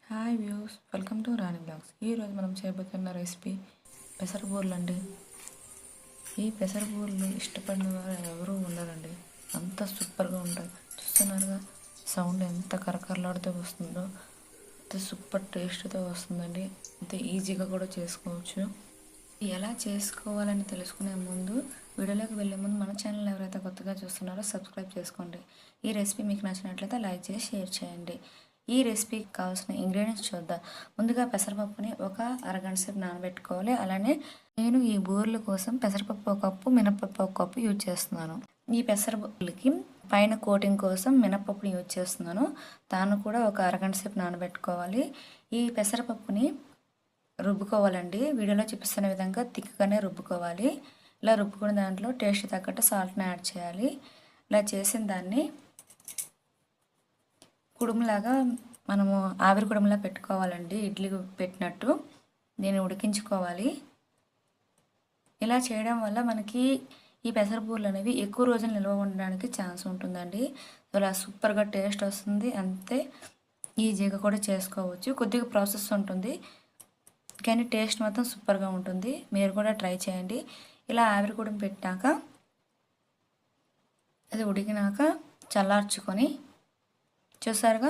Hi views, welcome to Rani blogs. ఈరోజు మనం చేయబోతున్న రెసిపీ పెసరబూరలు అండి. ఈ పెసరబూరలు ఇష్టపడిన వారు ఎవరూ ఉండరండి, అంత సూపర్గా ఉంటాయి. చూస్తున్నారుగా సౌండ్ ఎంత కరకరలాడుతూ వస్తుందో, అంత సూపర్ టేస్ట్తో వస్తుందండి. అంత ఈజీగా కూడా చేసుకోవచ్చు. ఎలా చేసుకోవాలని తెలుసుకునే ముందు, వీడియోలోకి వెళ్ళే ముందు మన ఛానల్ ఎవరైతే కొత్తగా చూస్తున్నారో సబ్స్క్రైబ్ చేసుకోండి. ఈ రెసిపీ మీకు నచ్చినట్లయితే లైక్ చేసి షేర్ చేయండి. ఈ రెసిపీకి కావాల్సిన ఇంగ్రీడియంట్స్ చూద్దాం. ముందుగా పెసరపప్పుని ఒక అరగంట సేపు నానబెట్టుకోవాలి. అలానే నేను ఈ బూరెల కోసం పెసరపప్పు ఒక కప్పు, మినపప్పు ఒక కప్పు యూజ్ చేస్తున్నాను. ఈ పెసరపప్పులకి పైన కోటింగ్ కోసం మినపప్పుని యూజ్ చేస్తున్నాను. దాన్ని కూడా ఒక అరగంట సేపు నానబెట్టుకోవాలి. ఈ పెసరపప్పుని రుబ్బుకోవాలండి. వీడియోలో చూపిస్తున్న విధంగా థిక్గానే రుబ్బుకోవాలి. ఇలా రుబ్బుకున్న దాంట్లో టేస్ట్ తగ్గట్టు సాల్ట్ని యాడ్ చేయాలి. ఇలా చేసిన దాన్ని కుడుములాగా మనము ఆవిరి కుడుములా పెట్టుకోవాలండి, ఇడ్లీ పెట్టినట్టు. దీన్ని ఉడికించుకోవాలి. ఇలా చేయడం వల్ల మనకి ఈ పెసరపూరలు అనేవి ఎక్కువ రోజులు నిల్వ ఉండడానికి ఛాన్స్ ఉంటుందండి. అలా సూపర్గా టేస్ట్ వస్తుంది, అంతే ఈజీగా కూడా చేసుకోవచ్చు. కొద్దిగా ప్రాసెస్ ఉంటుంది కానీ టేస్ట్ మాత్రం సూపర్గా ఉంటుంది. మీరు కూడా ట్రై చేయండి. ఇలా ఆవిరి కుడుము పెట్టాక అది ఉడికినాక చల్లార్చుకొని, చూసారుగా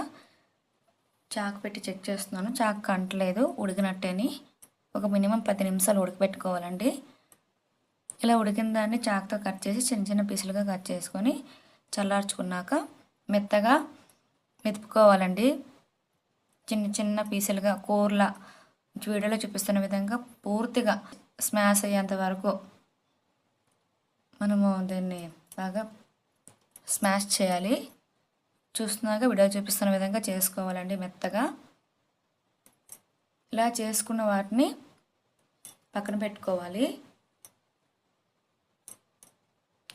చాకు పెట్టి చెక్ చేస్తున్నాను, చాకు కంటలేదు, ఉడికినట్టేని. ఒక మినిమం 10 నిమిషాలు ఉడకబెట్టుకోవాలండి. ఇలా ఉడికిన దాన్ని చాకుతో కట్ చేసి చిన్న చిన్న పీసులుగా కట్ చేసుకొని చల్లార్చుకున్నాక మెత్తగా మెతుపుకోవాలండి. చిన్న చిన్న పీసులుగా కూరలా వీడియోలో చూపిస్తున్న విధంగా పూర్తిగా స్మాష్ అయ్యేంత వరకు మనము దీన్ని బాగా స్మాష్ చేయాలి. చూస్తున్నాక వీడియో చూపిస్తున్న విధంగా చేసుకోవాలండి మెత్తగా. ఇలా చేసుకున్న వాటిని పక్కన పెట్టుకోవాలి.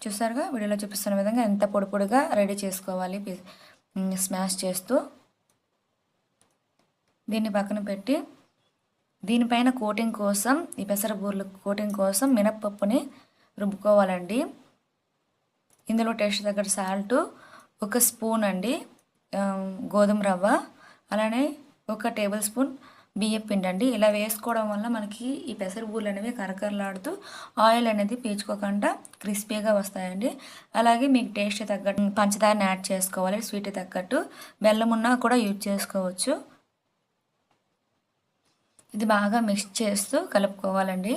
చూసారుగా వీడియోలో చూపిస్తున్న విధంగా ఎంత పొడి పొడిగా రెడీ చేసుకోవాలి. స్మాష్ చేస్తూ దీన్ని పక్కన పెట్టి, దీనిపైన కోటింగ్ కోసం, ఈ పెసరబూరల కోటింగ్ కోసం మినప్పప్పుని రుబ్బుకోవాలండి. ఇందులో టేస్ట్ తగ్గట్టు సాల్ట్, ఒక స్పూన్ అండి గోధుమ రవ్వ, అలానే ఒక టేబుల్ స్పూన్ బియ్యం పిండి అండి. ఇలా వేసుకోవడం వల్ల మనకి ఈ పెసరబూరలు అనేవి కరకరలాడుతూ ఆయిల్ అనేది పీల్చుకోకుండా క్రిస్పీగా వస్తాయండి. అలాగే మీకు టేస్ట్ తగ్గట్టు పంచదారని యాడ్ చేసుకోవాలి. స్వీట్ తగ్గట్టు బెల్లం ఉన్నా కూడా యూజ్ చేసుకోవచ్చు. ఇది బాగా మిక్స్ చేస్తూ కలుపుకోవాలండి.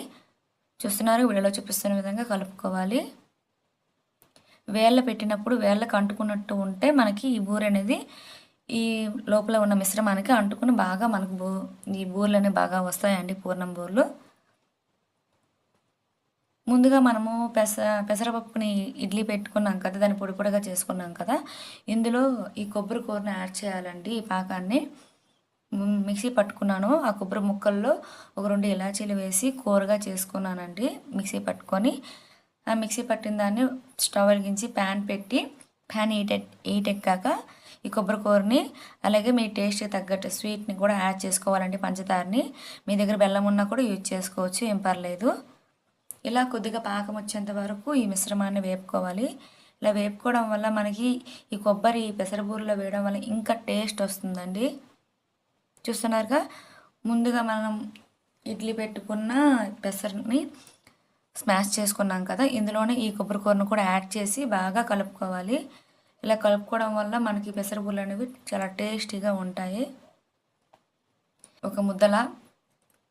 చూస్తున్నారు, వీడియోలో చూపిస్తున్న విధంగా కలుపుకోవాలి. వేళ్ళ పెట్టినప్పుడు వేళ్ళకి అంటుకున్నట్టు ఉంటే మనకి ఈ బూరె అనేది ఈ లోపల ఉన్న మిశ్రమానికి అంటుకుని బాగా మనకు ఈ బూరెలు అనేవి బాగా వస్తాయండి, పూర్ణం బూరెలు. ముందుగా మనము పెసరపప్పుని ఇడ్లీ పెట్టుకున్నాం కదా, దాన్ని పొడి పొడిగా చేసుకున్నాం కదా, ఇందులో ఈ కొబ్బరి కూరని యాడ్ చేయాలండి. ఈ పాకాన్ని మిక్సీ పట్టుకున్నాను. ఆ కొబ్బరి ముక్కల్లో ఒక 2 ఇలాచీలు వేసి కూరగా చేసుకున్నానండి. మిక్సీ పట్టుకొని ఆ మిక్సీ పట్టిన దాన్ని స్టవ్ వెలిగించి ప్యాన్ పెట్టి, ప్యాన్ హీట్ ఎక్కాక ఈ కొబ్బరి కూరని, అలాగే మీ టేస్ట్కి తగ్గట్టు స్వీట్ని కూడా యాడ్ చేసుకోవాలండి, పంచదారని. మీ దగ్గర బెల్లం ఉన్నా కూడా యూజ్ చేసుకోవచ్చు, ఏం పర్లేదు. ఇలా కొద్దిగా పాకం వచ్చేంత వరకు ఈ మిశ్రమాన్ని వేపుకోవాలి. ఇలా వేపుకోవడం వల్ల మనకి ఈ కొబ్బరి పెసరబూరలో వేయడం వల్ల ఇంకా టేస్ట్ వస్తుందండి. చూస్తున్నారుగా, ముందుగా మనం ఇడ్లీ పెట్టుకున్న పెసరని స్మాష్ చేసుకున్నాం కదా, ఇందులోనే ఈ కొబ్బరి కూరను కూడా యాడ్ చేసి బాగా కలుపుకోవాలి. ఇలా కలుపుకోవడం వల్ల మనకి పెసరబూరలు అనేవి చాలా టేస్టీగా ఉంటాయి. ఒక ముద్దలా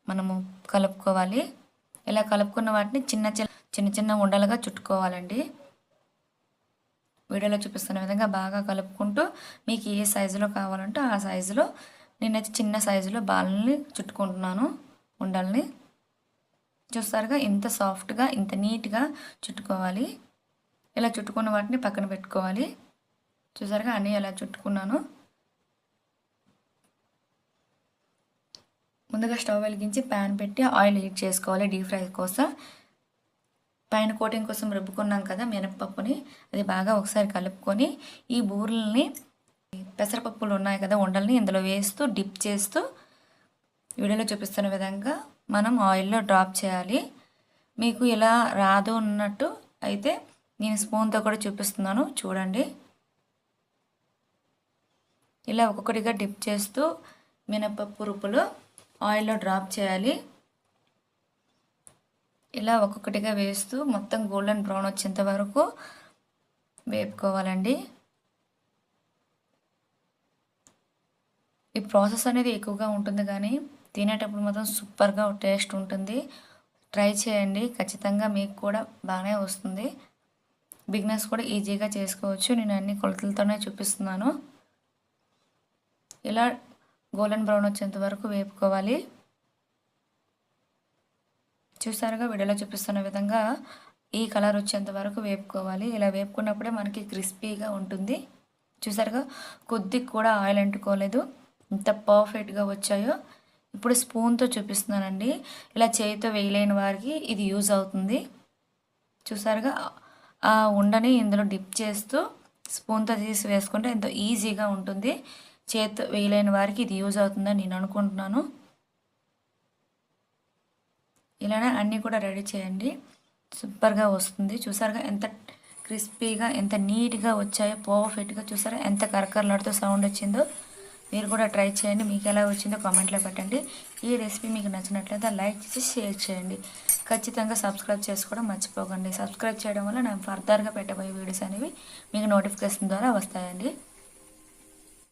మనము కలుపుకోవాలి. ఇలా కలుపుకున్న వాటిని చిన్న చిన్న ఉండలుగా చుట్టుకోవాలండి. వీడియోలో చూపిస్తున్న విధంగా బాగా కలుపుకుంటూ మీకు ఏ సైజులో కావాలంటే ఆ సైజులో, నేనైతే చిన్న సైజులో బాల్ని చుట్టుకుంటున్నాను, ఉండల్ని. చూస్తారుగా ఇంత సాఫ్ట్గా, ఇంత నీట్గా చుట్టుకోవాలి. ఇలా చుట్టుకున్న వాటిని పక్కన పెట్టుకోవాలి. చూసారుగా అన్నీ ఎలా చుట్టుకున్నాను. ముందుగా స్టవ్ వెలిగించి ప్యాన్ పెట్టి ఆయిల్ హీట్ చేసుకోవాలి డీప్ ఫ్రై కోసం. పైన కోటింగ్ కోసం రుబ్బుకున్నాం కదా మినపప్పుని, అది బాగా ఒకసారి కలుపుకొని ఈ బూరెల్ని, పెసరపప్పులు ఉన్నాయి కదా ఉండల్ని, ఇందులో వేస్తూ డిప్ చేస్తూ వీడియోలో చూపిస్తున్న విధంగా మనం ఆయిల్లో డ్రాప్ చేయాలి. మీకు ఇలా రాదు అన్నట్టు అయితే నేను స్పూన్తో కూడా చూపిస్తున్నాను, చూడండి. ఇలా ఒక్కొక్కటిగా డిప్ చేస్తూ మినపప్పు రుబ్బులు ఆయిల్లో డ్రాప్ చేయాలి. ఇలా ఒక్కొక్కటిగా వేస్తూ మొత్తం గోల్డెన్ బ్రౌన్ వచ్చేంత వరకు వేపుకోవాలండి. ఈ ప్రాసెస్ అనేది ఎక్కువగా ఉంటుంది కానీ తినేటప్పుడు మాత్రం సూపర్గా టేస్ట్ ఉంటుంది. ట్రై చేయండి, ఖచ్చితంగా మీకు కూడా బాగానే వస్తుంది. బిగినర్స్ కూడా ఈజీగా చేసుకోవచ్చు. నేను అన్ని కొలతలతోనే చూపిస్తున్నాను. ఇలా గోల్డెన్ బ్రౌన్ వచ్చేంత వరకు వేపుకోవాలి. చూసారుగా వీడియోలో చూపిస్తున్న విధంగా ఈ కలర్ వచ్చేంత వరకు వేపుకోవాలి. ఇలా వేపుకున్నప్పుడే మనకి క్రిస్పీగా ఉంటుంది. చూసారుగా కొద్దిగా కూడా ఆయిల్ అంటుకోలేదు, ఎంత పర్ఫెక్ట్గా వచ్చాయో. ఇప్పుడు స్పూన్తో చూపిస్తున్నానండి. ఇలా చేతితో వేయలేని వారికి ఇది యూజ్ అవుతుంది. చూసారుగా ఆ ఉండని ఇందులో డిప్ చేస్తూ స్పూన్తో తీసి వేసుకుంటే ఎంతో ఈజీగా ఉంటుంది. చేతితో వేయలేని వారికి ఇది యూజ్ అవుతుందని నేను అనుకుంటున్నాను. ఇలానే అన్నీ కూడా రెడీ చేయండి, సూపర్గా వస్తుంది. చూసారుగా ఎంత క్రిస్పీగా ఎంత నీట్గా వచ్చాయో, పర్ఫెక్ట్గా. చూసారా ఎంత కరకరలాడుతూ సౌండ్ వచ్చిందో. మీరు కూడా ట్రై చేయండి, మీకు ఎలా వచ్చిందో కామెంట్లో పెట్టండి. ఈ రెసిపీ మీకు నచ్చినట్లయితే లైక్ చేసి షేర్ చేయండి. ఖచ్చితంగా సబ్స్క్రైబ్ చేసుకోవడం మర్చిపోకండి. సబ్స్క్రైబ్ చేయడం వల్ల నేను ఫర్దర్గా పెట్టబోయే వీడియోస్ అనేవి మీకు నోటిఫికేషన్ ద్వారా వస్తాయండి.